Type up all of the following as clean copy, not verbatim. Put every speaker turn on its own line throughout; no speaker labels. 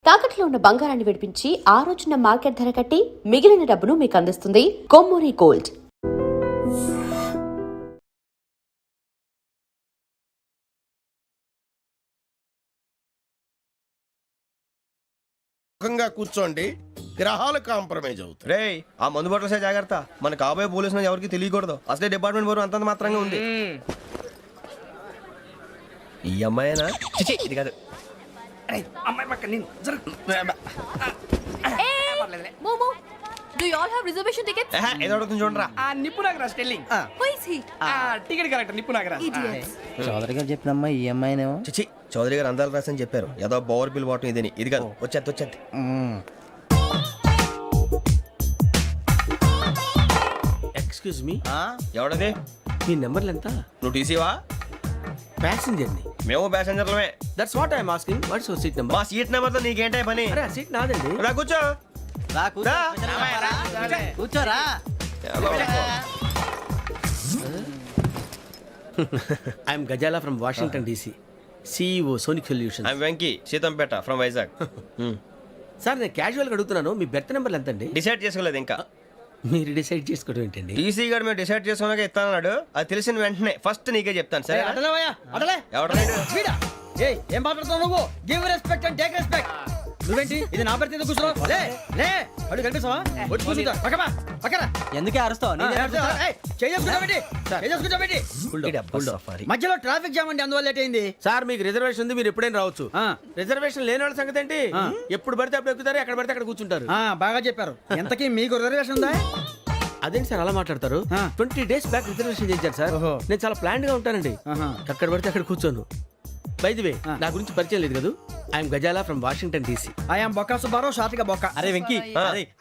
తాకట్లో ఉన్న బంగారాన్ని విడిపించి ఆ రోజున మార్కెట్ ధర కట్టి మిగిలిన డబ్బును మీకు అందిస్తుంది కొమ్మూరి గోల్డ్.
కూర్చోండి, గ్రహాలు కాంప్రమైజ్ అవుతాయి.
రే ఆ మందు బట్టలసే జాగ్రత్త, మన కాబోయే పోలీసులు ఎవరికి తెలియకూడదు. అసలే డిపార్ట్మెంట్ బోరు అంతంత మాత్రంగా ఉంది. ఈ అమ్మాయినా ఇది కాదు.
అమ్మాయి పక్క నేను
Momo, do you all have reservation tickets?
ఏదో అడుగుతుంది చూడరా.
నిప్పు Nagaraj telling
Who is he?
Ticket correct నిప్పు నాగరాజ్.
Idiots.
చౌదరి గారు చెప్పినమ్మా ఈ అమ్మాయినేమో.
చిచి చౌదరి గారు అందాలు రాసని చెప్పారు. ఏదో బోర్ బిల్ వాటం ఇదని. ఇది కాదు, వచ్చేది.
Excuse me,
ఎవడది?
మీ నెంబర్లు ఎంత?
నువ్వు టీసీవా?
ప్యాసింజర్ ని.
మేము ప్యాసెంజర్లమే.
That's what I'm asking. What's your seat number?
మా సీట్ నెంబర్ తో నీకేంటే పని?
అరే ఆ సీట్ నాదండి.
రా కూర్చో. రా.
కూర్చోరా.
I'm Ghazala from Washington DC, CEO Sonic solution.
I'm Venky Seethampeta from Vizag.
Sir నేను క్యాజువల్గా అడుగుతున్నాను, మీ బెర్త్ నెంబర్లు ఎంత అండి?
డిసైడ్ చేసుకోలేదు ఇంకా.
మీరు డిసైడ్ చేసుకోవడం ఏంటండి?
టీసీ గారు మేము డిసైడ్ చేసుకున్నాక ఇస్తానన్నాడు. అది తెలిసిన వెంటనే ఫస్ట్ నీకే చెప్తాను. సరే ఎవడరా?
ఏం మాట్లాడుతావు నువ్వు? Give respect and take respect. నువ్వేంటి ఇది నా పరిస్థితి కూర్చున్నావు? లే అడుగు కనిపిస్తావా? వచ్చి కూర్చుంటా. పక్కరా. ఎందుకే అరుస్తావు? మధ్యలో ట్రాఫిక్ జామ్ అండి, అందువల్ల లేట్ అయింది.
సార్ మీకు రిజర్వేషన్ ఉంది, మీరు ఎప్పుడైనా రావచ్చు. రిజర్వేషన్ లేని వాళ్ళ సంగతి ఏంటి? ఎప్పుడు పడితే అప్పుడు ఎక్కుతారు, ఎక్కడ పడితే అక్కడ కూర్చుంటారు.
బాగా చెప్పారు. ఎంతకీ మీకు రిజర్వేషన్ ఉందా?
అదేంటి సార్ అలా మాట్లాడతారు? 20 days బ్యాక్ రిజర్వేషన్ చేశారు సార్. నేను చాలా ప్లాన్డ్ గా ఉంటానండి. ఎక్కడ పడితే అక్కడ కూర్చోను. బై ది వే, నా గురించి పరిచయం లేదు కదా. I'm Ghazala from Washington DC.
I'm Bokka Subbarao, షాతిక బొక్క. అరే వెంకీ,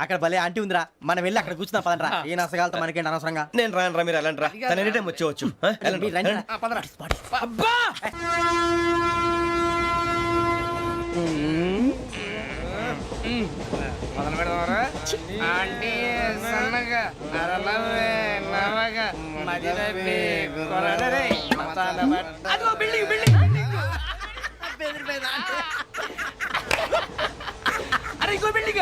అక్కడ భలే ఆంటీ ఉందిరా, మనం వెళ్ళి అక్కడ కూర్చున్నా పదరా. ఏ నసగాలతో మనకేంటి అనవసరంగా.
నేను రాను రా, మీరు ఎలాంటి రా. తన ఎనీ టైం వచ్చేవచ్చు.
అబ్బా మొదలు పెడదామరా? ఆంటీ సన్నగా నరలవే నవగా మదిరపే కొరడరే మతాల బట్ట. అదిగో బిల్డింగ్. అరే ఇంకో బిల్డింగ్.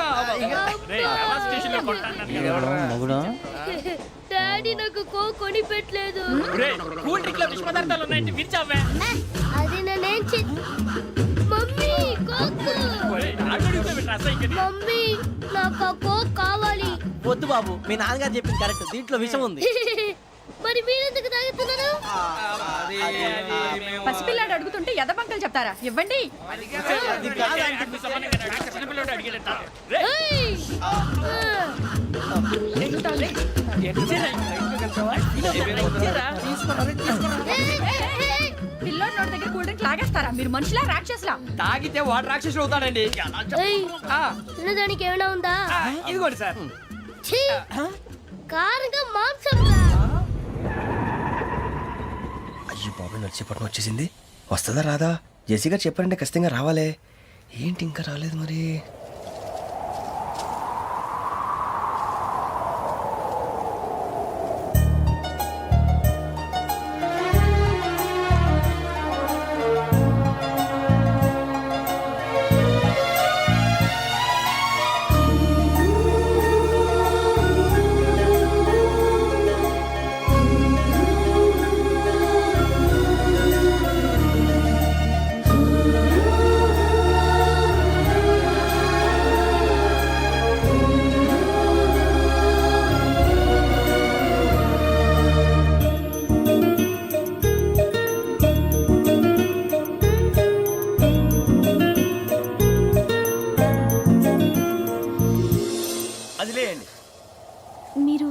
డాడీ నాకు కోక్ కొని పెట్టలేదు.
కూల్ డ్రింక్ లో విష పదార్థాలు ఉన్నాయంటే విరిచావే.
అది నేనేం మమ్మీ కోక్. మమ్మీ నాకు ఆ కోక్ కావాలి.
వద్దు బాబు, మీ నాన్నగారు చెప్పింది కరెక్ట్, దీంట్లో విషయం ఉంది.
మరి మీరెందుకు తాగుతున్నారు?
పసిపిల్లాడు అడుగుతుంటే ఎదబంకలు చెప్తారా? ఇవ్వండి.
ఏయ్!
పిల్లోడి నోటి దగ్గర కూల్ డ్రింక్ లాగేస్తారా? మీరు మనుషులా రాక్షసులా?
తాగితే వాడు రాక్షసుడు అవుతాడండి.
ఏయ్! తినడానికి ఏమైనా ఉందా?
ఇదిగోండి సార్.
ఛీ! కారంగా మాంసం రా.
అయ్యో బాబు, నడిచేపట్నం వచ్చేసింది. వస్తుందా రాదా? జెసి గారు చెప్పారంటే ఖచ్చితంగా రావాలే. ఏంటి ఇంకా రాలేదు మరి?
మీరు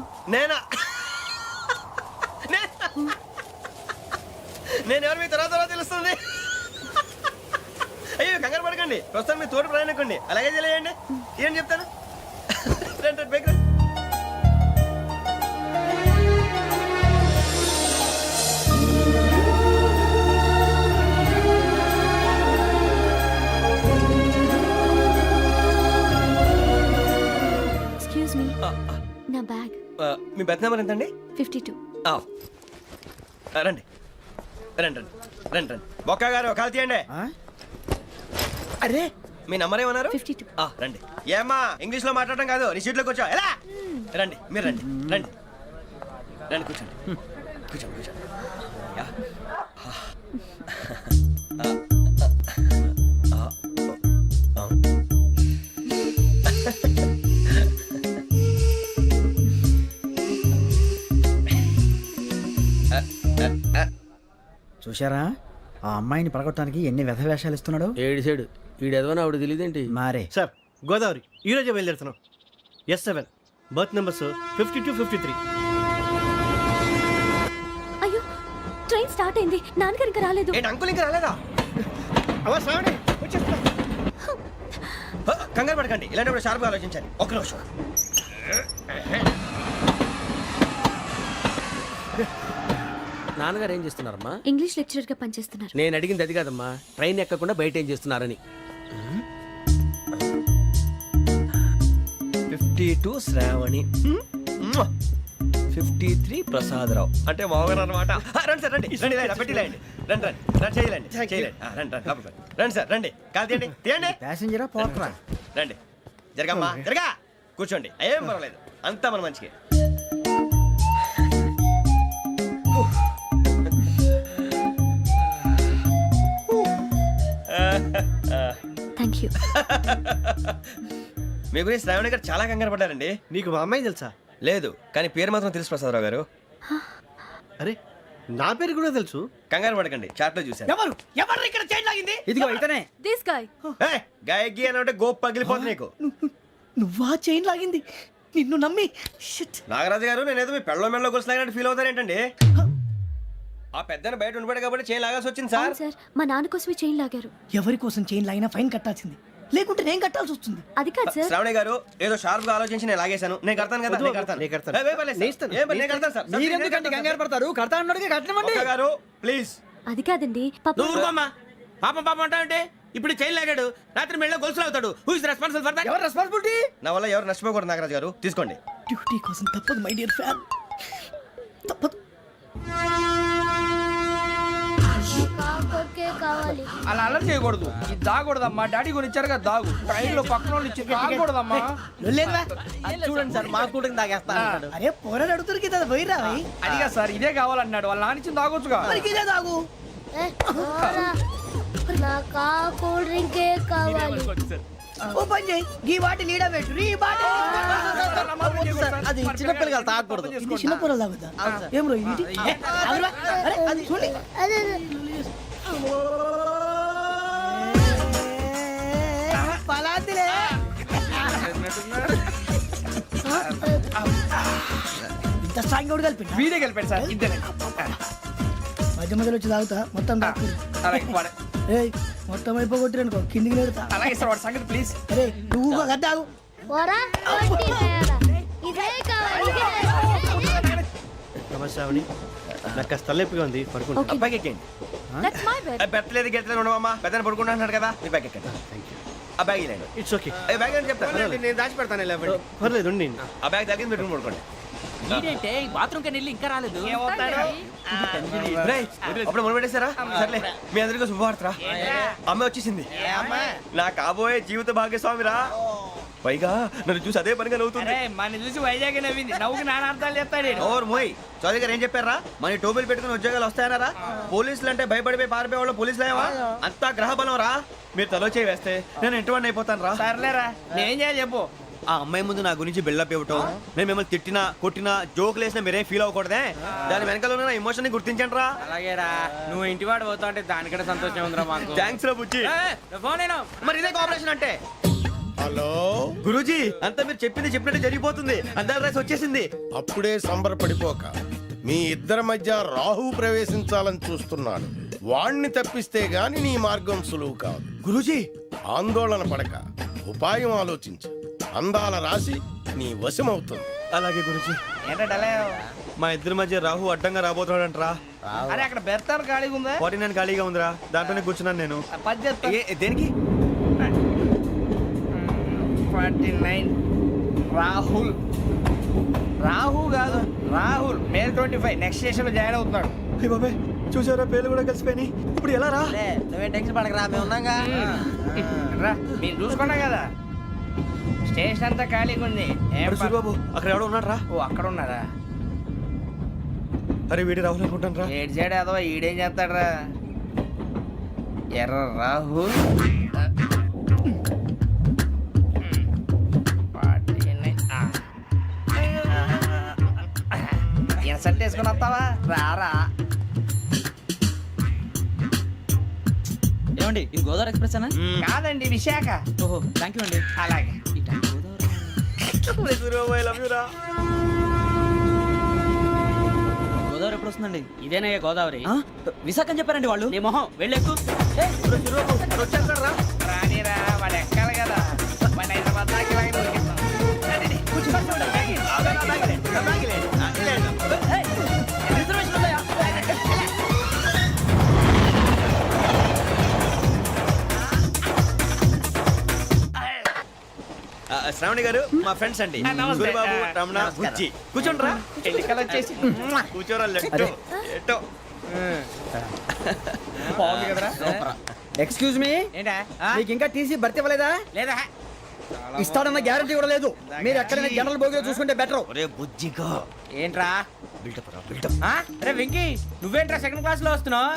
నేను ఎవరు మీ తర్వాత తెలుస్తుంది. అయ్యో కంగారు పడకండి, ప్రస్తుతం మీ తోటి ప్రయాణకండి. అలాగే తెలియండి. ఏం చెప్తాను. రండి బైక్ రండి.
ఎక్స్క్యూజ్ మీ, నా బ్యాగ్.
మీ బెత్ నెంబర్ ఎంతండి?
52.
రండి రండి రండి రండి రండి. బొక్క గారు కాల్ తీయండి.
అరే
మీ నంబర్ ఏమన్నారు
52.
రండి ఏమ్మా ఇంగ్లీష్ లో మాట్లాడడం కాదు నీ సీట్లో కూర్చో ఎలా రండి మీరు రండి రండి రండి కూర్చోండి కూర్చోండి కూర్చోండి యా.
చూశారా ఆ అమ్మాయిని పడగొట్టడానికి ఎన్ని వ్యధ వేషాలు ఇస్తున్నాడు.
ఏడు సైడు ఈడెదవని ఆవిడ తెలియదేంటి.
మారే
సార్ గోదావరి ఈరోజే బయలుదేరుతున్నాం S7 బర్త్ నెంబర్స్ 52 53.
అయ్యో ట్రైన్ స్టార్ట్ అయింది, నాన్నగారు ఇంకా రాలేదు.
ఏంటి అంకుల్ ఇంకా రాలేదా
అవ్వ శ్రావణి వచ్చేస్తున్నా.
కంగారు పడకండి ఇలాంటప్పుడు షార్ప్గా ఆలోచించాలి ఒక్క నిమిషం
నాన్నగారు ఏం చేస్తున్నారమ్మా?
ఇంగ్లీష్ లెక్చరర్ గా పనిచేస్తున్నారు.
నేను అడిగింది అది కాదమ్మా, ట్రైన్ ఎక్కకుండా బయట ఏం చేస్తున్నారని.
52 శ్రావణి 53 ప్రసాదరావు అంటే మామగారు అనమాట. రండి సార్ రండి రండి రండి పెట్టి రండి రండి రండి రండి చేయలేండి చేయలేండి రండి రండి లోపలికి రండి. రండి సార్ రండి కాలు తీయండి తీయండి
ప్యాసింజరా పోట్రా.
రండి జరగమ్మా జరగా కూర్చోండి ఏం పర్వాలేదు అంతా మన మంచికి.
Thank you.
మీ గురించి శ్రావణి గారు చాలా కంగారు పడ్డారండి.
నీకు మా అమ్మాయి తెలుసా?
లేదు కానీ పేరు మాత్రం తెలుసు ప్రసాదరావు గారు.
అరే నా పేరు కూడా తెలుసు.
కంగారు పడకండి చాట్ లో చూశాను.
ఎవరు ఎవరు ఇక్కడ చైన్ లాగింది?
ఇదిగో ఇతనే.
This guy.
గాయకి అని అంటే గోప్ పగిలిపోతుంది నీకు.
నువ్వా చైన్ లాగింది? నిన్ను నమ్మి షిట్.
నాగరాజు గారు నేనేదో మీ పెళ్ళ మెళ్ళలో గురిసిలాగినట్టు ఫీల్ అవుతారేంటండి? ఆ పెద్దని బయట ఉండిపోయాడు కాబట్టి చేయి లాగాల్సి వచ్చింది సార్.
అవును సార్, మా నాన్న కోసమే చైన్ లాగారు.
ఎవరి కోసం చైన్ లాగినా ఫైన్ కట్టాల్సింది, లేకుంటే నేను కట్టాల్సి వస్తుంది.
అది కాదు సార్.
శ్రావణి గారు ఏదో షార్ప్ గా ఆలోచించి నేను లాగేశాను. నేను కడతాను కదా నేను కడతాను.
నేను కడతాను.
ఏ, పర్లేదు సార్. ఏ, నేను కడతాను సార్.
మీరెందుకంటే కంగారు పడతారు? కడతా అన్నాడుగా కట్టమండి.
ఒక్క గారు ప్లీజ్.
అది కాదండి పాప.
నువ్వు ఊరుకోమ్మా. పాపం పాపం అంటావంటే ఇప్పుడు చైన్ లాగాడు, రాత్రి మెళ్ళ గొలుసులు అవుతాడు. Who is responsible for that?
ఎవరు రెస్పాన్సిబిలిటీ?
నా వల్ల ఎవరు నష్టపోకూడదు నాగరాజు గారు తీసుకోండి.
డ్యూటీ కోసం తప్పదు మై డియర్ ఫ్యాన్, తప్పదు.
కావాలి.
అలా అల్లరి చేయకూడదు. ఇది దాగకూడదమ్మా. డాడీ కొని ఇచ్చారు కదా దాగు. ట్రైన్ లో పక్కన వాళ్ళు ఇచ్చి దాగకూడదమ్మా.
చూడండి సార్ మా కూడా తాగేస్తా.
అరే పోరాడు అడుగుతారు కదా పోయిరా. అదిగా సార్ ఇదే కావాలన్నాడు. వాళ్ళ నాన్న ఇచ్చింది తాగొచ్చుగా. ఇదే తాగు.
నాకు ఆ కూల్ డ్రింకే కావాలి.
ఓ పని చేయి, ఈ బాటిల్ లీడ పెట్టు. ఈ బాటిల్
అది చిన్నపిల్లలు తాగకూడదు.
ఇది చిన్న పొరలు తాగుతా. ఏం రో ఇది? అరే అది చూడండి.
అదే
పలాతిలే. ఇంత స్ట్రాంగ్ కూడా కలిపి వీడే కలిపాడు సార్. ఇద్దరే మధ్య మధ్యలో వచ్చి తాగుతా మొత్తం తాగు. ఏయ్ మొత్తం అయిపోగొట్టిరు అనుకో కిందికి నేడుతా. అలాగే సార్ వాడి సంగతి ప్లీజ్. అరే నువ్వు గద్ద తాగు.
పోరా ఇదే కావాలి.
నమస్తే శ్రావణి, నాకు కాస్త తలెప్పిగా ఉంది, పడుకుంటా.
అబ్బాయికి ఎక్కండి.
That's my bed.
పెట్టలేదు గెట్టలేదు ఉండవమ్మా. పెద్దని పడుకుంటున్నాడు కదా మీ బ్యాగ్ ఎక్కండి. ఆ బ్యాగ్ ఇలాండి.
It's okay.
బ్యాగ్ అని చెప్తాను నేను దాచి పెడతాను.
పర్లేదు ఉండి.
ఆ బ్యాగ్ తగ్గింది పెట్టుకుని పడుకోండి.
ఏంటంటే బాత్రూమ్ కని వెళ్ళి ఇంకా రాలేదు.
రేయ్, అప్పుడు మొదలు పెట్టేశారా? సర్లే మీ అందరికీ శుభవార్తరా. అమ్మ వచ్చేసింది. నా కాబోయే జీవిత భాగ్యస్వామిరా. పైగా నన్ను చూసి అదే పనిగా నవ్వుతుంది.
మన చూసి వైజాగ్ నవ్వింది. నవ్వుకి నాన్న అర్థాలు చెప్తాడు.
ఓర్ మోయ్ చౌదరి గారు ఏం చెప్పారా? మన టోబీలు పెట్టుకుని ఉద్యోగాలు వస్తాయన్నారా? పోలీసులు అంటే భయపడిపోయి పారిపోయే వాళ్ళు పోలీసులేవా? అంతా గ్రహ బలం రా. మీరు తలో చేయి వేస్తే నేను ఇంటివాడిని అయిపోతాను రా.
సర్లేరా నేనేం చేయాలి చెప్పు.
ఆ అమ్మాయి ముందు నా గురించి బిల్డప్ ఇవ్వటం, నేను మిమ్మల్ని తిట్టినా కొట్టినా జోకులు వేసినా మీరేం ఫీల్ అవ్వకూడదే. దాని వెనకాల ఉన్న ఎమోషన్ ని గుర్తించండి రా.
అలాగేరా నువ్వు ఇంటి వాడు పోతా అంటే దానికంటే సంతోషం ఉందిరా మాకు.
థ్యాంక్స్ రా బుజ్జి.
ఫోన్ అయినా
మరి ఇదే కోఆపరేషన్ అంటే.
హలో
గురూజీ అంతా మీరు చెప్పింది చెప్పినట్టు జరిగిపోతుంది. అందాల రైస్ వచ్చేసింది.
అప్పుడే సంబరపడిపోక మీ ఇద్దరి మధ్య రాహు ప్రవేశించాలని చూస్తున్నాడు. వాణ్ణి తప్పిస్తే గాని నీ మార్గం సులువు కాదు.
గురూజీ
ఆందోళన పడక ఉపాయం ఆలోచించు. అందాల రాశి నీ వశమవుతుంది.
అలాగే గురూజీ.
ఏంటంటే
మా ఇద్దరి మధ్య రాహు అడ్డంగా రాబోతున్నాడంట్రా.
అరే అక్కడ బెర్తాను ఖాళీగా ఉందా?
49 ఖాళీగా ఉందిరా, దాంట్లోనే కూర్చున్నాను నేను.
పది చెప్తా.
దేనికి?
49 రాహుల్. రాహు కాదు రాహుల్. మే 25 నెక్స్ట్ స్టేషన్ లో జాయిన్ అవుతున్నాడు.
బాబాయ్ చూసారా పేర్లు కూడా కలిసిపోయినాయి. ఇప్పుడు ఎలా రా?
నువ్వేం టెన్షన్ పడకరా, మేము ఉన్నాగా.
రా మీరు చూసుకున్నా కదా స్టేషన్ అంతా ఖాళీగా ఉంది ఏం
అరే సూరిబాబు అక్కడ ఎవడో ఉన్నాడు రా.
ఓ అక్కడ ఉన్నారా
అరే వీడి రాహుల్ అనుకుంటాను రా.
ఏడు సైడ్ ఏదో ఈడేం చేస్తాడరా ఎర్ర రాహు ఇన్సర్ట్ వేసుకుని వస్తావా రారా
ఏమండి ఇది గోదావరి ఎక్స్ప్రెస్ అనా?
కాదండి విశాఖ
ఓహో థ్యాంక్ యూ అండి.
అలాగే
అరే సూరిబాబు ఐ లవ్ యూ రా.
గోదావరి ఎప్పుడు వస్తుందండి?
ఇదేనయ్య గోదావరి
విశాఖ అని చెప్పారండి వాళ్ళు. నీ మొహం వెళ్ళెక్కు.
వచ్చేస్తాడు రా.
రానిరా వాడు ఎక్కాలి కదా వాడిని హైదరాబాద్ దాకా ఇలాగే దొరికిస్తాం. రండి, కూర్చోండి.
రిజర్వేషన్ ఉందా?
శ్రావణి గారు మా ఫ్రెండ్స్ అండి.
నమస్తే.
సూరిబాబు, రమణ,
నమస్కారం.
బుజ్జి. కూర్చోండి రా.
ఎన్నికలు వచ్చేసి
కూర్చోరా లెట్టో. ఎట్టో.
బాగుంది కదరా
ఎక్స్క్యూజ్ మీ,
ఏంటా
మీకు ఇంకా టీసీ భర్తీ ఇవ్వలేదా?
లేదా
ఇస్తాడన్న గ్యారంటీ కూడా లేదు. మీరు ఎక్కడైనా జనరల్ బోగిలో చూసుకుంటే బెటర్.
ఒరే బుజ్జిగా
ఏంట్రా
బిల్డప్ రా బిల్డప్.
అరే వెంకీ నువ్వేంట్రా సెకండ్ క్లాస్ లో వస్తున్నావు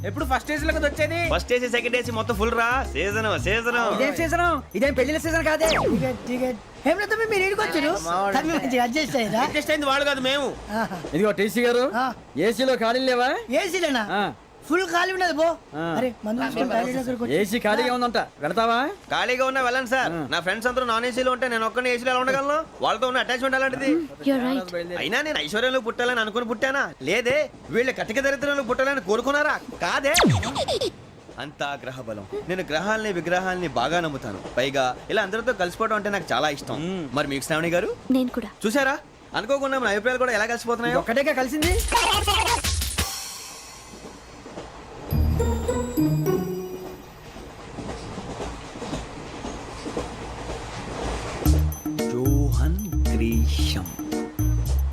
ఎప్పుడు ఫస్ట్ ఏజ్ లో కదా వచ్చేది
ఫస్ట్ ఏసీ సెకండ్ ఏసీ మొత్తం ఫుల్ రా. Season season.
ఇదేం సీజన్? ఇదేం పెళ్లిన సీజన్ కాదే.
టికెట్ ఏం లేదు తమ్మి, మీరు ఇడికి వచ్చారు తమ్మి మంచిగా అడ్జస్ట్ అయ్యారా?
అడ్జస్ట్ అయింది వాళ్ళు కాదు మేము.
ఇదిగో టీసీ గారు, ఏసీలో ఖాళీ లేవా?
ఏసీలేనా?
ఆ.
ఫుల్ ఖాళీ ఉన్నది పో. అరే మందు తీసుకొని టాయిలెట్ దగ్గరకు వచ్చి.
ఏసీ ఖాళీగా ఉందంట, వెళతావా?
ఖాళీగా ఉన్నా వెళ్ళండి సార్. నా ఫ్రెండ్స్ అందరూ నాన్ ఏసీలో ఉంటే నేను ఒక్కనే ఏసీలో ఎలా ఉండగలను? వాళ్ళతో ఉన్న అటాచ్మెంట్ అలాంటిది.
You're right.
అయినా నేను ఐశ్వర్యంలో పుట్టాలని అనుకుని పుట్టానా? లేదే. వీళ్ళు కటిక దరిద్రంలో పుట్టాలని కోరుకున్నారా? కాదే. అంతా గ్రహ బలం. నేను గ్రహాలని విగ్రహాలని బాగా నమ్ముతాను. పైగా ఇలా అందరితో కలిసిపోవడం అంటే నాకు చాలా ఇష్టం. మరి మీకు శ్రావణి గారు
నేను కూడా.
చూసారా? అనుకోకుండా మన అభిప్రాయాలు కూడా ఎలా కలిసిపోతున్నాయో.
ఒక్కటేగా కలిసింది.
Johan Grisham.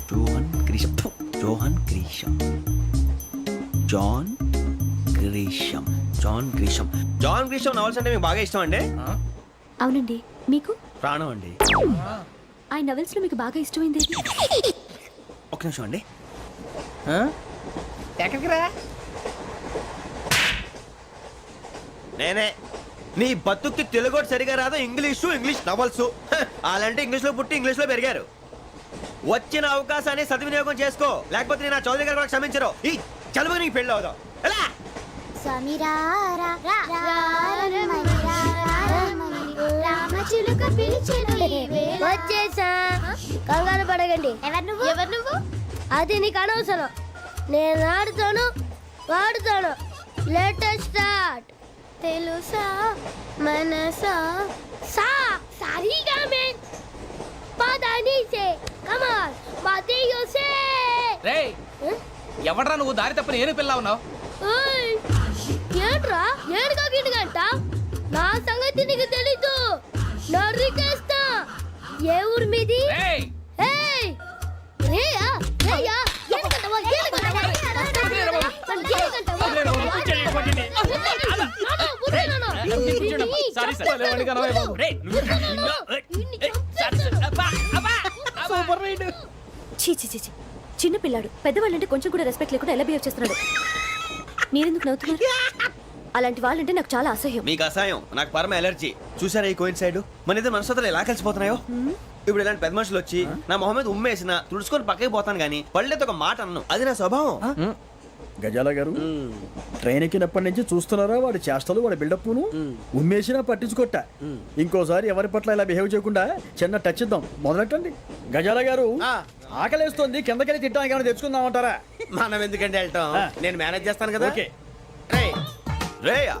Johan Grisham. Johan Grisham. John Grisham. John Grisham. John Grisham novels అంటే మీకు బాగా ఇష్టం అండి?
అవునండి, మీకు?
ప్రాణం అండి.
ఆ నవెల్స్ లో మీకు బాగా ఇష్టమైంది ఏది?
ఒక్క నిమిషం అండి.
ఎక్కడికి రా
నేనే. నీ బతుక్కి తెలుగు సరిగా రాదు. English novels. అలాంటి ఇంగ్లీష్ లో పుట్టి ఇంగ్లీష్ లో పెరిగారు. వచ్చిన అవకాశాన్ని సద్వినియోగం చేసుకో, లేకపోతే నేను నా చౌదరి గారు కూడా క్షమించరు. ఈ చదువు నీకు పెళ్ళి అవుదాం. ఎలా?
వచ్చేసా, కంగారు పడకండి. ఎవరు నువ్వు? అది నీకు అనవసరం. నేను ఆడుతాను, వాడుతాను. Latest start. తెలుసా మనసా సా సారీగా మే పదని సే కమాల్ బాతియో సే.
రేయ్ ఎవడ్రా నువ్వు దారి తప్పని ఏను పిల్ల ఉన్నావు
ఓయ్ ఏంట్రా ఏడుగా గిడుగంట? నా సంగతి నీకు తెలీదు. నరికేస్తా. ఏ ఊరు మీది?
రేయ్
ఏయ్ రేయా రేయా ఏడుగంటవా ఏడుగంటవా
సారీ సార్ రేయ్ సూపర్ రైడ్
చీ చీ చీ చీ. చిన్న పిల్లాడు పెద్దవాళ్ళంటే కొంచెం కూడా రెస్పెక్ట్ లేకుండా ఎలా బిహేవ్ చేస్తున్నాడు. మీరెందుకు నవ్వుతున్నారు? అలాంటి వాళ్ళంటే నాకు చాలా అసహ్యం.
మీకు అసహాయం, నాకు పరమ ఎలర్జీ. చూసారా ఈ కోయిన్ సైడ్? మన ఇద్దరు మనసులో ఎలా కలిసిపోతున్నాయో. ఇప్పుడు ఇలాంటి పెద్ద మనుషులు వచ్చి నా మొహం మీద ఉమ్మేసిన తుడుచుకొని పక్కకి పోతాను కానీ పళ్ళేతో ఒక మాట అన్ను. అది నా స్వభావం.
గజాల గారు, ట్రైన్ ఎక్కినప్పటి నుంచి చూస్తున్నారా వాడి చేష్టలు, వాడి బిల్డప్ను? ఉమ్మేసినా పట్టించుకోట. ఇంకోసారి ఎవరి పట్ల ఇలా బిహేవ్ చేయకుండా చిన్న టచ్ ఇద్దాం. మొదలెట్టండి. గజాల గారు, ఆకలేస్తోంది, కిందకెళ్ళి తిట్టడానికి ఏమైనా తెచ్చుకుందామంటారా?
మనం ఎందుకంటే వెళ్తాం, నేను మేనేజ్ చేస్తాను కదా.
ఓకే.
రేయా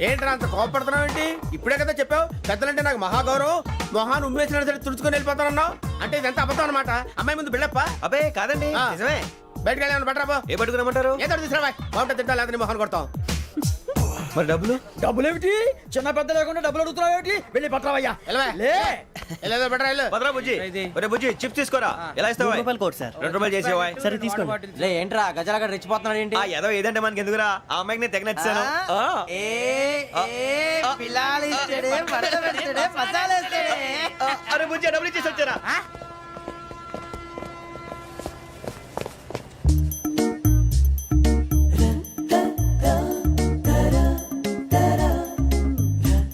ఏంట్రా అంత కోపడుతున్నావు ఏంటి? ఇప్పుడే కదా చెప్పావు పెద్దలంటే నాకు మహాగౌరవం, మొహాన్ని ఉమ్మేసిన సరే తుడుచుకొని వెళ్ళిపోతానన్నావు. అంటే ఇదంతా అబద్ధం అనమాట. అమ్మాయి ముందు బిల్డప్ప.
అబ్బే కాదండి, నిజమే.
బయటకు వెళ్ళి బట్రాబో.
ఏ పట్టుకురమ్మంటారు?
ఏదో తీసుకురా బాగుంటుంది. తింటా లేదా మొహాన్ని కొడతాం.
మరి డబ్బులు?
డబ్బులు ఏమిటి? చిన్న పెద్ద లేకుండా డబ్బులు అడుగుతున్నావు ఏమిటి? వెళ్ళి పట్టరావయ్యా.
వెళ్ళవా?
లే
లేదా బెటర్ వెళ్ళు.
భద్రా బుజ్జి ఒరే బుజ్జి చిప్స్ తీసుకోరా. ఎలా ఇస్తావా?
Court sir.
2 రూపాయలు చేసేవా?
సరే తీసుకోండి.
లే ఏంట్రా గజాలగడ రెచ్చిపోతున్నాడు ఏంటి?
ఆ ఏదో ఏదంటే మనకి ఎందుకురా, ఆ అమ్మాయికి నేను తెగ నచ్చాను. అరే బుజ్జి డబ్బులు ఇచ్చేసి వచ్చారా?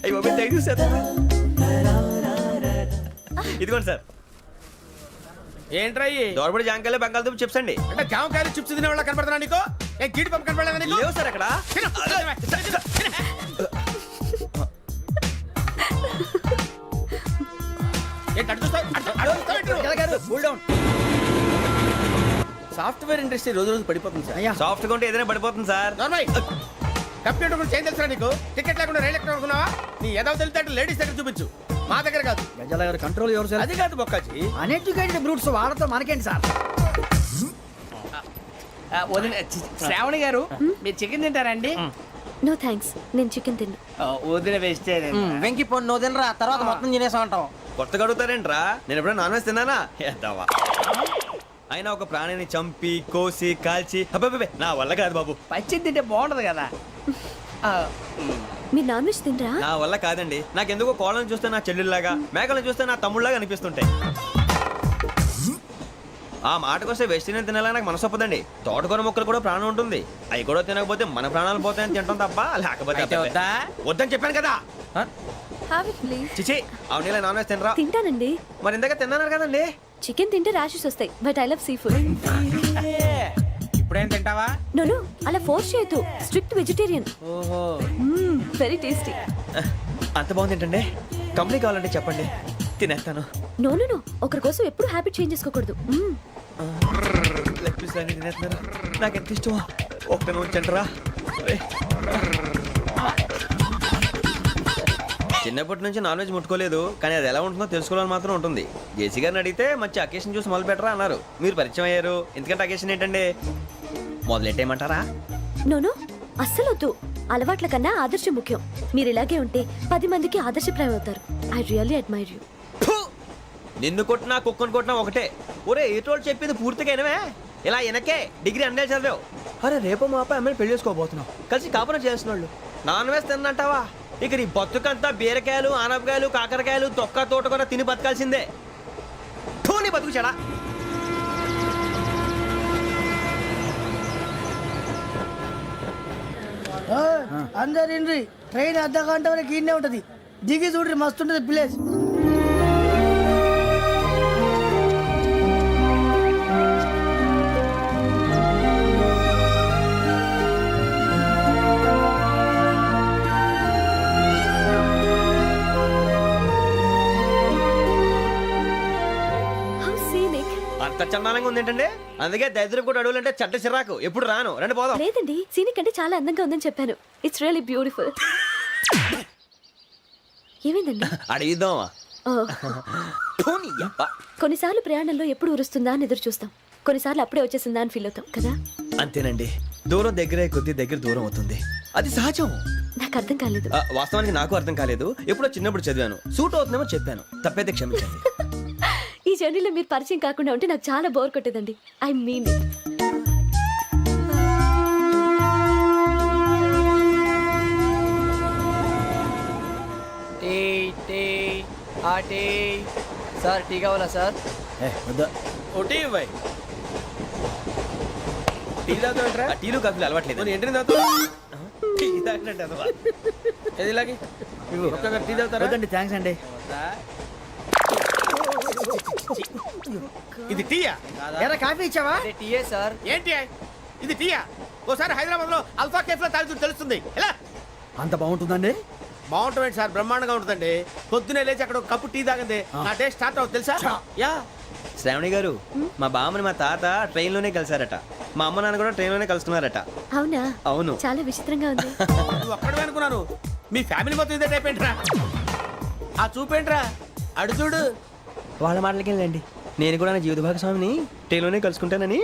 అయ్యో థ్యాంక్ యూ సార్. ఇదిగోండి సార్.
ఏంట్రా
దోరబడి జాంకాయలు బంగాళదుంప చిప్స్ అండి.
అంటే జామకాయలు చిప్స్ తినే వాళ్ళ కనపడుతున్నా నీకు? ఏ గీడి పంప కనపడలేదా నీకు?
లేవు సార్ అక్కడ.
సాఫ్ట్వేర్ ఇండస్ట్రీ రోజు రోజు పడిపోతుంది సార్.
సాఫ్ట్ గా ఉంటే ఏదైనా పడిపోతుంది సార్.
కంప్యూటర్ గురించి ఏం తెలుసా నీకు? టికెట్ లేకుండా రైలు ఎక్కడ అనుకున్నావా? నీ ఏదో తెలితే లేడీస్ దగ్గర చూపించు, మా దగ్గర కాదు.
గజాల గారు కంట్రోల్ ఎవరు సార్?
అది కాదు బొక్కాజీ.
అన్ఎడ్యుకేటెడ్ బ్రూట్స్ వాళ్ళతో మనకేంటి సార్?
శ్రావణి గారు మీరు చికెన్ తింటారండి?
నో థ్యాంక్స్, నేను చికెన్ తిన్ను.
వదిన వేస్తే
వెంకి పొన్ను నువ్వు తినరా, తర్వాత మొత్తం తినేసా ఉంటాం.
కొత్తగా అడుగుతారేంట్రా? నేను ఎప్పుడైనా నాన్ వెజ్ తిన్నానా? ఎద్దావా. అయినా ఒక ప్రాణిని చంపి కోసి కాల్చి అబ్బబ్బే నా వల్ల కాదు బాబు.
పచ్చి తింటే బాగుంటది కదా.
మీరు నాన్ వెజ్ తినరా?
నా వల్ల కాదండి. నాకెందుకో కోళ్ళని చూస్తే నా చెల్లెళ్ళలాగా, మేకలను చూస్తే నా తమ్ముళ్ళలాగా అనిపిస్తుంటాయి. ఆ మాటకొస్తే వెస్టిరియన్ తినాలని నాకు మనసు ఒప్పదండి. తోటకూర మొక్కలు కూడా ప్రాణం ఉంటుంది. అవి కూడా తినకపోతే మన ప్రాణాలు పోతాయని తింటాం తప్ప లేకపోతే
వద్దా?
వద్దని చెప్పాను కదా.
Have it please.
చిచి అవునీ నాన్ వెజ్ తినరా?
తింటానండి.
మరి ఇందాక తిన్నాను కదండి.
చికెన్ తింటే ర్యాషెస్ వస్తాయి, but I love sea food.
ఇప్పుడేం తింటావా?
నో అలా ఫోర్స్ చేయొద్దు. Strict vegetarian.
ఓహో
వెరీ టేస్టీ.
అంత బాగుంది ఏంటండి? కంప్లీట్ కావాలంటే చెప్పండి, తినేస్తాను.
నో ఒకరి కోసం ఎప్పుడు హ్యాబిట్ చేంజ్ చేసుకోకూడదు.
లెగ్ పీస్ అన్ని తినేస్తున్నారు. నాకు ఎంత ఇష్టం. ఒకటే ఉంచండిరా. చిన్నప్పటి నుంచి నాన్ వెజ్ ముట్టుకోలేదు, కానీ అది ఎలా ఉంటుందో తెలుసుకోవాలని మాత్రం ఉంటుంది. జేసీ గారిని అడిగితే మంచి అకేషన్ చూసి మొదలు పెట్టరా అన్నారు. మీరు పరిచయం అయ్యారు, ఎందుకంటే అకేషన్ ఏంటండి? మొదలెట్టేయమంటారా?
నో అస్సలు వద్దు. అలవాట్ల కన్నా ఆదర్శం ముఖ్యం. మీరు ఇలాగే ఉంటే 10 మందికి ఆదర్శప్రాయం అవుతారు. I really admire you.
నిన్ను కొట్టినా కుక్కను కొట్టినా ఒకటే. ఒరే ఏటోళ్ళు చెప్పింది పూర్తిగా వినవే. ఇలా వెనకే డిగ్రీ అన్నే చదివావు. అరే రేపు మా అబ్బాయి అమ్మాయిని పెళ్లి చేసుకోబోతున్నావు, కలిసి కాపురం చేసిన వాళ్ళు నాన్ వెజ్ తిన్నంటావా? ఇక నీ బతుకంతా బీరకాయలు ఆనపకాయలు కాకరకాయలు తొక్క తోట కూడా తిని బతకాల్సిందే. నీ బతుకు చెడా.
అందరు ఇండ్రి, ట్రైన్ అర్ధ గంట వరకు ఇన్నే ఉంటది. దిగి చూడ్రి, మస్తు ఉంటది ప్లేస్.
How scenic.
అంత చందానంగా ఉంది ఏంటంటే? అందుకే దరిద్రం కూడా అడవులంటే చెడ్డ చిరాకు. ఎప్పుడు రాను, రండి పోదాం.
లేదండి, సీనిక్ అంటే చాలా అందంగా ఉందని చెప్పాను. It's really beautiful. ఏమైందండి?
అడిగిద్దామా?
కొన్నిసార్లు ప్రయాణంలో ఎప్పుడు ఉరుస్తుందా అని ఎదురు చూస్తాం, కొన్నిసార్లు అప్పుడే వచ్చేసిందా అని ఫీల్ అవుతాం కదా.
అంతేనండి, దూరం దగ్గరే కొద్ది దగ్గర దూరం అవుతుంది. అది సహజం.
నాకు అర్థం కాలేదు.
వాస్తవానికి నాకు అర్థం కాలేదు. ఎప్పుడో చిన్నప్పుడు చదివాను, సూట్ అవుతుందేమో చెప్పాను, తప్పైతే క్షమించండి.
ఈ జర్నీలో మీరు పరిచయం కాకుండా ఉంటే నాకు చాలా బోర్ కొట్టేదండి. ఐ మీన్
సార్ టీ కావాలా సార్?
ఒకటి ఇవ్వాలి. టీ తాగుతావేంట్రా?
టీలు కాఫీలు అలవాట్లేదు.
ఎంట్రీ తాగుతావా?
టీ తాగినట్టు అదవా?
ఏది ఇలాగే ఒక్కగారు టీ తాగుతారా?
వద్దండి, థ్యాంక్స్ అండి.
ఇది టీయా?
ఎరా కాఫీ ఇచ్చావా?
టీయే సార్.
ఏంటి ఇది టీయా? ఓసారి హైదరాబాద్ లో అల్ఫా కేఫ్ లో తాగుతూ తెలుస్తుంది. ఎలా
అంత బాగుంటుందండి?
బాగుంటుంది సార్, బ్రహ్మాండంగా ఉంటుందండి. పొద్దునే లేచి అక్కడ ఒక కప్పు టీ తాగింది నా డే స్టార్ట్ అవుతుంది తెలుసా?
యా శ్రావణి గారు, మా బామ్మని మా తాత ట్రైన్ లోనే కలిసారట. మా అమ్మ నాన్న కూడా ట్రైన్ లోనే కలుస్తున్నారట.
అవునా?
అవును.
చాలా విచిత్రంగా ఉంది.
నువ్వు ఒక్కడే అనుకున్నాను, మీ ఫ్యామిలీ మొత్తం ఇదే టైప్ ఏంట్రా? ఆ చూపేంట్రా, అడు చూడు.
వాళ్ళ మాటలకి వెళ్ళండి, నేను కూడా నా జీవిత భాగస్వామిని ట్రైన్ లోనే కలుసుకుంటానని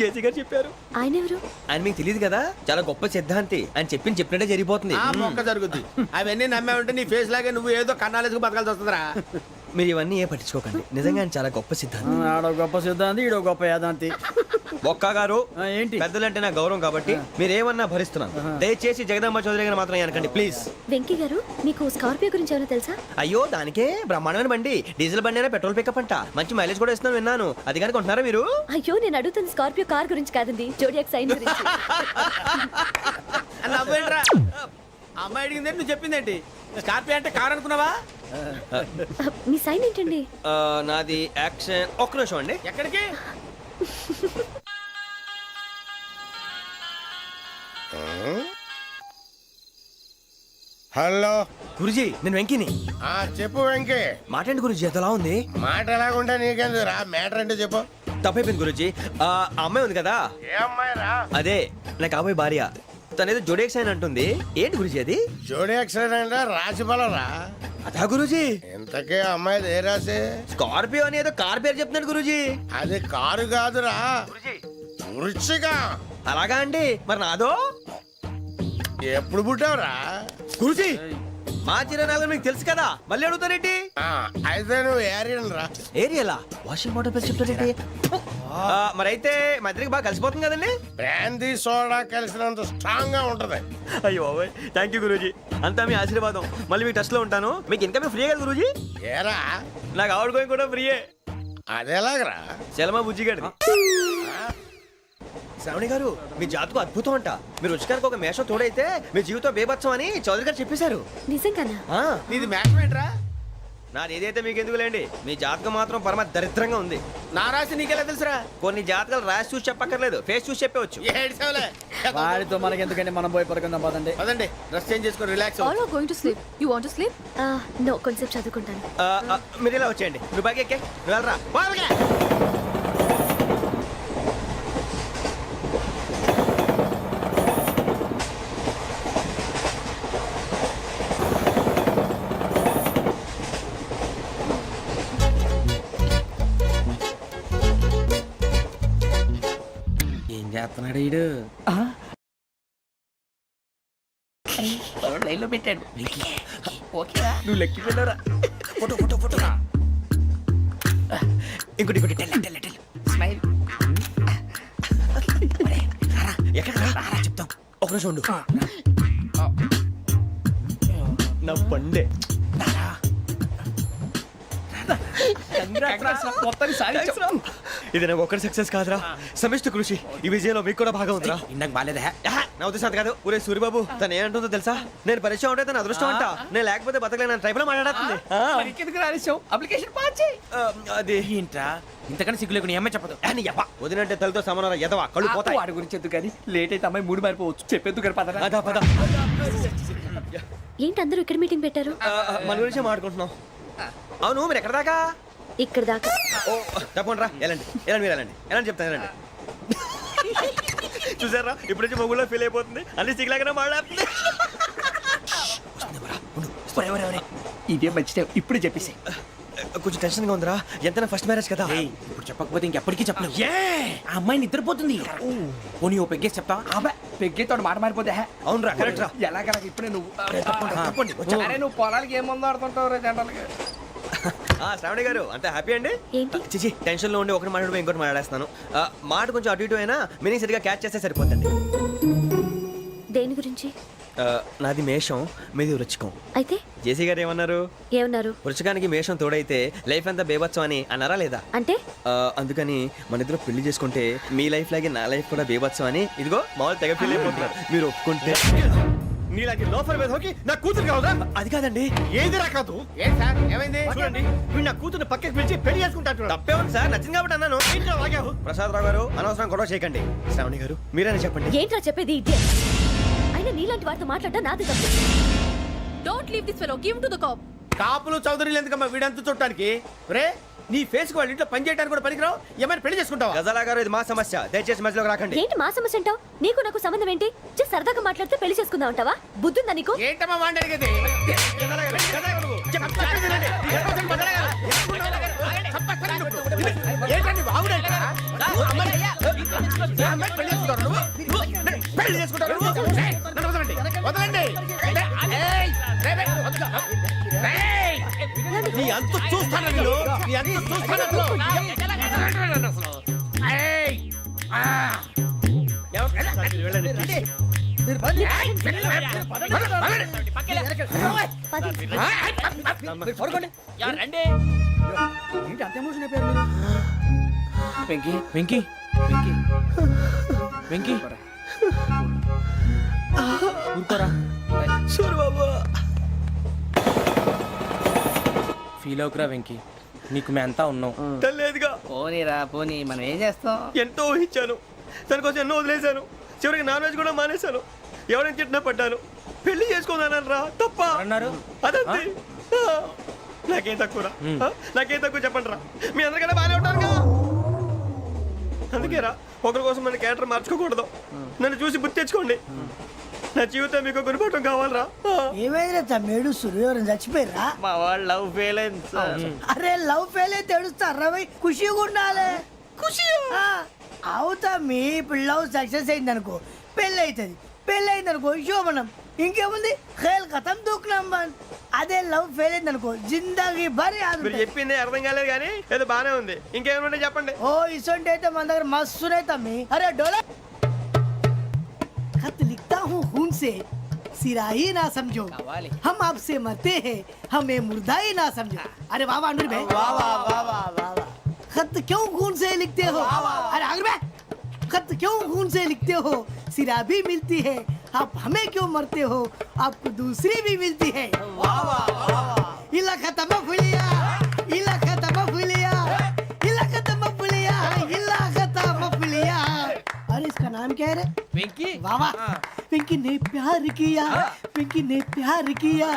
జేసీ గారు చెప్పారు.
ఆయన ఎవరు?
ఆయన మీకు తెలియదు కదా, చాలా గొప్ప సిద్ధాంతి అని చెప్పినట్టే జరిగిపోతుంది.
మొక్క జరుగుద్ది. అవన్నీ నమ్మే ఉంటే నీ ఫేస్ లాగే నువ్వు ఏదో కన్నాలేసుకు బతకాల్సి వస్తుందిరా.
మీరు ఇవన్నీ ఏ పట్టించుకోకండి, నిజంగా ఆయన చాలా గొప్ప సిద్ధాంతి.
ఆడో గొప్ప సిద్ధాంతి, ఈడో గొప్ప యాదాంతి.
ఒక్క గారు
ఏంటి?
పెద్దలంటే నా గౌరవం కాబట్టి మీరేమన్నా భరిస్తున్నాను. దయచేసి జగదాంబ చౌదరి గారు మాత్రం అనకండి ప్లీజ్.
వెంకీ గారు, మీకు స్కార్పియో గురించి ఏమైనా తెలుసా?
అయ్యో దానికే బ్రహ్మాండమైన బండి, డీజిల్ బండి అయినా పెట్రోల్ పికప్ అంట, మంచి మైలేజ్ కూడా ఇస్తున్నాను విన్నాను. అది కానీ కొంటున్నారా మీరు?
అయ్యో, నేను అడుగుతుంది స్కార్పియో కార్ గురించి కాదండి, జోడియాక్ సైన్ గురించి.
నవ్వేంట్రా? అమ్మాయి అడిగింది నువ్వు చెప్పిందేంటి? స్కార్పియో అంటే కారు అనుకున్నావా?
మీ సైన్ ఏంటండి?
నాది యాక్షన్. ఒక్క నిమిషం అండి.
ఎక్కడికి?
హలో
గురుజీ నేను వెంకిని.
చెప్పు వెంకీ.
మాట్లాడండి గురుజీ, ఎంతలా ఉంది?
మాట ఎలాగుంటా నీకెందుకు రా, మ్యాటర్ అంటే చెప్పు.
తప్పైపోయింది గురుజీ. ఆ అమ్మాయి ఉంది కదా,
ఏ అమ్మాయి రా?
అదే నా కాబోయే భార్య. తనేదో జోడేక్ సైన్ అంటుంది. ఏంటి గురుజీ అది?
జోడి యాక్సిడెంట్ రాసి రా.
అదా గురుజీ?
ఇంతకే అమ్మాయి ఏ రాసి?
స్కార్పియో అని ఏదో కార్ పేరు చెప్తున్నాడు గురుజీ.
అది కారు కాదురా, వృచ్చిక.
అలాగా అండి, మరి నాదో?
ఎప్పుడు పుట్టావురా?
గురుజీ మా చిరనాలు మీకు తెలుసు కదా, మళ్ళీ అడుగుతారేంటి?
అయితే నువ్వు ఏరియన్ రా.
ఏరియలా? వాషింగ్ వాటర్ పేరు చెప్తారేంటి? మరైతే మా ఇద్దరికి బాగా కలిసిపోతుంది కదండి.
బ్రాందీ సోడా కలిసినంత స్ట్రాంగ్ గా ఉంటది.
అయ్యో థ్యాంక్ యూ గురూజీ, అంతా మీ ఆశీర్వాదం. మళ్ళీ మీకు టచ్ లో ఉంటాను. మీకు ఇన్కమ్ ఫ్రీ కదా గురూజీ?
ఏరా
నాకు అవుట్ గోయింగ్ కూడా ఫ్రీయే.
అదేలాగరా?
చలమా బుజ్జి గారి. శ్రావణి గారు మీ జాతకు అద్భుతం అంట. మీరు రుచికారికి ఒక మేషం తోడైతే మీ జీవితం బేబత్సం అని చౌదరి గారు చెప్పేశారు.
నిజంగానా?
నీది మ్యాచ్ ఏంట్రా?
నాది ఏదైతే మీకు ఎందుకులేండి, మీ జాతకం మాత్రం పరమ దరిద్రంగా ఉంది.
నా రాసి నీకెలా తెలుసురా?
కొన్ని జాతకాలు రాసి చూసి చెప్పక్కర్లేదు, ఫేస్ చూసి చెప్పవచ్చు.
వాడితో మనకి ఎందుకంటే మనం పోయి పడుకుందాం పదండి.
పదండి, డ్రెస్ చేంజ్ చేసుకొని relax.
All are going to sleep. You want to sleep?
No, కొంచెం చదువుకుంటాను.
మీరు ఇలా వచ్చేయండి. నువ్వు బాగా ఎక్కే, నువ్వు వెళ్ళరా. ఏం చేస్తున్నాడు ఈడు?
లైన్ లో పెట్టాడు. ఓకేరా?
నువ్వు లెక్కి వెళ్ళరా. Photo photo photo. ఇంకోటి ఇంకోటి. Tell
smile.
ఎక్కడ రా చెప్తాం. ఒక నిమిషం ఉండు. నా పండే. ఇది నాకు ఒక్కడి సక్సెస్ కాదురా, సమిష్టి కృషి. ఈ విజయంలో మీకు కూడా భాగం ఉందిరా.
ఇందాక బాలేదా?
నా ఉద్దేశం కాదు. ఊరే సూరిబాబు తను ఏమంటుందో తెలుసా? నేను పరిచయం ఉంటే తన అదృష్టం అంట. నేను లేకపోతే బతకలేను ట్రైబ్ లో మాట్లాడుతుంది.
ఇంకెందుకు రాలేసావు? అప్లికేషన్ పాస్ చేయి.
అది
ఏంట్రా ఇంతకన్నా సిగ్గు లేకుండా ఏమై చెప్పదు.
వదినంటే తలతో సమానం ఎదవా, కళ్ళు పోతాయి.
వాడి గురించి ఎందుకు కానీ లేట్ అయితే అమ్మాయి మూడు మారిపోవచ్చు. చెప్పేందుకు కానీ పద.
అదా పద.
ఏంటి అందరూ ఇక్కడ మీటింగ్ పెట్టారు?
మన గురించే మాట్లాడుకుంటున్నాం. అవును మీరు ఎక్కడ దాకా?
ఇక్కడ దాకా.
ఓ తప్పకుండా రా, వెళ్ళండి వెళ్ళండి, మీరు వెళ్ళండి వెళ్ళండి చెప్తాను, వెళ్ళండి. చూసారా ఇప్పుడు నుంచి మొగుల్లో ఫీల్ అయిపోతుంది, అన్ని సిగ్లాగానే మాట్లాడుతుంది.
ఇదే మంచి టైం, ఇప్పుడు చెప్పేసి.
కొంచెం టెన్షన్గా ఉందిరా, ఎంతైనా ఫస్ట్ మ్యారేజ్ కదా.
ఇప్పుడు చెప్పకపోతే ఇంకెప్పటికీ చెప్పలేవు. ఆ అమ్మాయి నిద్రపోతుంది. పోనీ ఓ పెగ్గేసి చెప్తా. పెగ్గేతో మాట మారిపోతే.
అవునరా, కరెక్ట్ రా.
ఎలాగలా ఇప్పుడే నువ్వు అరే నువ్వు పొలాలకి ఏం ముందు ఆడుతుంటావు రే జనరల్గా.
శ్రావణి గారు అంత హ్యాపీ అండి?
ఏంటి?
చిచి టెన్షన్ లో ఉండి ఒకటి మాట్లాడిపోయి ఇంకోటి మాట్లాడేస్తాను. మాట కొంచెం అటు ఇటు అయినా మీనింగ్ సరిగా క్యాచ్ చేస్తే సరిపోతుంది.
దేని గురించి?
నాది మేషం, మీది వృచ్చికం.
అయితే
జేసీ గారు ఏమన్నారు?
ఏమన్నారు?
వృచ్చికానికి మేషం తోడైతే లైఫ్ అంతా బేబత్సం అని అన్నారా లేదా?
అంటే
అందుకని మన ఇద్దరు పెళ్లి చేసుకుంటే మీ లైఫ్ లాగే నా లైఫ్ కూడా బేబత్సం అని ఇదిగో మామూలు తెగ ఫీల్ అయిపోతున్నారు. మీరు ఒప్పుకుంటే
నీలాంటి లోఫర్ మీద హోకి నా కూతురు కావదా?
అది కాదండి.
ఏది రా కాదు? ఏం సార్ ఏమైంది? చూడండి వీడు నా కూతురు పక్కకి పిలిచి పెళ్లి చేసుకుంటాడు.
తప్పే ఉంది సార్, నచ్చింది కాబట్టి అన్నాను. ప్రసాద్ రావు గారు అనవసరం గొడవ చేయకండి. శ్రావణి గారు మీరైనా చెప్పండి.
ఏంట్రా చెప్పేది? ఇదే అయినా నీలాంటి వారితో మాట్లాడటం నాది తప్పు.
Don't leave this fellow. Give him to the cop.
కాపులు చౌదరులు ఎందుకమ్మా వీడంతా చుట్టానికి? రే నీ ఫేస్ కు వాళ్ళ ఇంట్లో పని చేయడానికి కూడా పనికిరావు. ఏమైనా పెళ్లి చేసుకుంటావా?
గజాలా గారు ఇది మా సమస్య, దయచేసి మధ్యలోకి రాకండి.
ఏంటి మా సమస్య అంటావు? నీకు నాకు సంబంధం ఏంటి? జస్ట్ సరదాగా మాట్లాడితే పెళ్లి చేసుకుందాం అంటావా? బుద్ధుందా నీకు?
ఏంటమ్మా వాడిని అడిగేది? ఏంటండి బాగుండే
పెళ్లి చేసుకుంటారు వదలండి నీ అంత చూస్తాను నీ అంత చూస్తాను
ఏంటి అంత ఎమోషన్ అయిపోయారు మీరు?
వెంకీ వెంకీ వెంకీ వెంకీ ఊరుకోరా ఫీల్ అవుకురా వెంకీ నీకు మేమంతా ఉన్నాం
తెలియదుగా
పోనీరా పోనీ మనం ఏం చేస్తాం
ఎంతో ఊహించాను దానికోసం ఎన్నో వదిలేశాను చివరికి నాన్ వెజ్ కూడా మానేశాను ఎవరైనా తిట్టినా పడ్డాను పెళ్లి చేసుకోదానని రా తప్ప
అన్నారు
అదంతే నాకేం తక్కువ నాకేం తక్కువ చెప్పండి రా మీ అందరికన్నా బాగానే ఉంటారుగా అందుకే రా ఒకరి కోసం మన క్యారెక్టర్ మార్చుకోకూడదు నన్ను చూసి గుర్తు తెచ్చుకోండి నా జీవితం మీకు గురిపటం కావాలరా
ఏమైనా తమ్మేడు ఎవరైనా చచ్చిపోయిరా?
మా వాళ్ళు లవ్ ఫెయిల్ అయింది సార్
అరే లవ్ ఫెయిల్ అయితే ఏడుస్తారా భయ్? ఖుషిగా ఉండాలి. ఖుషి అవుతా మీ ఇప్పుడు లవ్ సక్సెస్ అయింది అనుకో పెళ్ళి అవుతుంది, పెళ్ళి అయింది అనుకో శోభనం, ఇంకేముంది ఖేల్ కథం దూకునాం బన్. అదే లవ్ ఫెయిల్ అయింది అనుకో జిందాగీ భారీ
మీరు చెప్పింది అర్థం కాలేదు కానీ ఏదో బానే ఉంది ఇంకేమైనా చెప్పండి
ఓ ఇసొంటి అయితే మన దగ్గర మస్తునే తమ్మి. అరే డోలా खत लिखता हूँ खून से सिरा ही ना समझो, हम आपसे मरते हैं हमें मुर्दा ही ना समझो. अरे वाह वाह अनुर भाई वाह वाह वाह वाह वाह. खत क्यों खून से लिखते हो? अरे अनुर भाई खत क्यों खून से लिखते हो? सिरा भी मिलती है आप हमें क्यों मरते हो? आपको दूसरी भी मिलती है. वाह वाह वाह. इला खत्म फुलिया इला खत्म फुलिया इला खत्म फुलिया इला खत्म फुलिया. अरे इसका नाम क्या है रे?
వెంకీ
वाह वाह. पिंकी ने प्यार किया, पिंकी ने प्यार किया,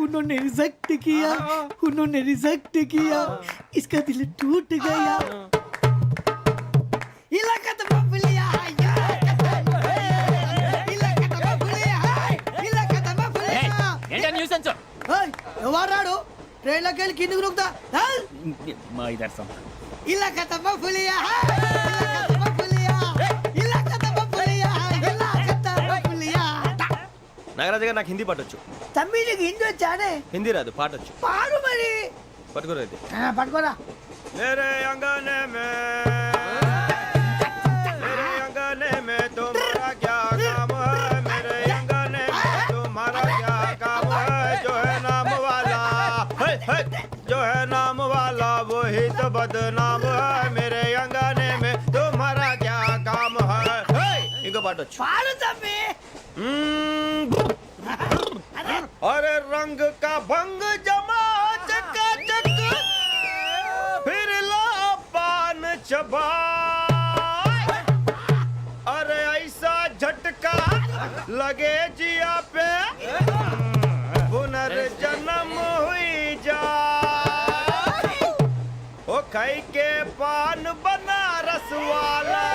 उन्होंने रिजेक्ट किया, उन्होंने रिजेक्ट किया, इसका दिल टूट गया. इलाका तो बबलिया ఎవరాడు ట్రైన్లోకి వెళ్ళి కిందికి నొక్కుతా
మా ఇదర్శం
ఇలాకా తప్ప పులియా ఇలాకా తప్ప పులియా ఇలాకా తప్ప పులియా ఇలాకా తప్ప పులియా.
నాగరాజు గారు నాకు హిందీ పాటొచ్చు
తమ్మి నీకు హిందీ వచ్చానే?
హిందీ రాదు పాటొచ్చు
పాడు మరి.
పట్టుకోరైతే
పట్టుకోరా.
मेरे अंगने में तुम्हारा क्या काम है? मेरे अंगने में तुम्हारा क्या काम है? जो है नाम वाला जो है नाम वाला वही तो बदनाम है. मेरे अंगने में तुम्हारा क्या काम है? इनको पाटो
పాడు తమ్మి.
अरे रंग का भंग जमा चकाचक फिर ला पान चबा. अरे ऐसा झटका लगे जिया पे पुनर्जन्म हुई जा. ओ खाई के पान बनारस वाला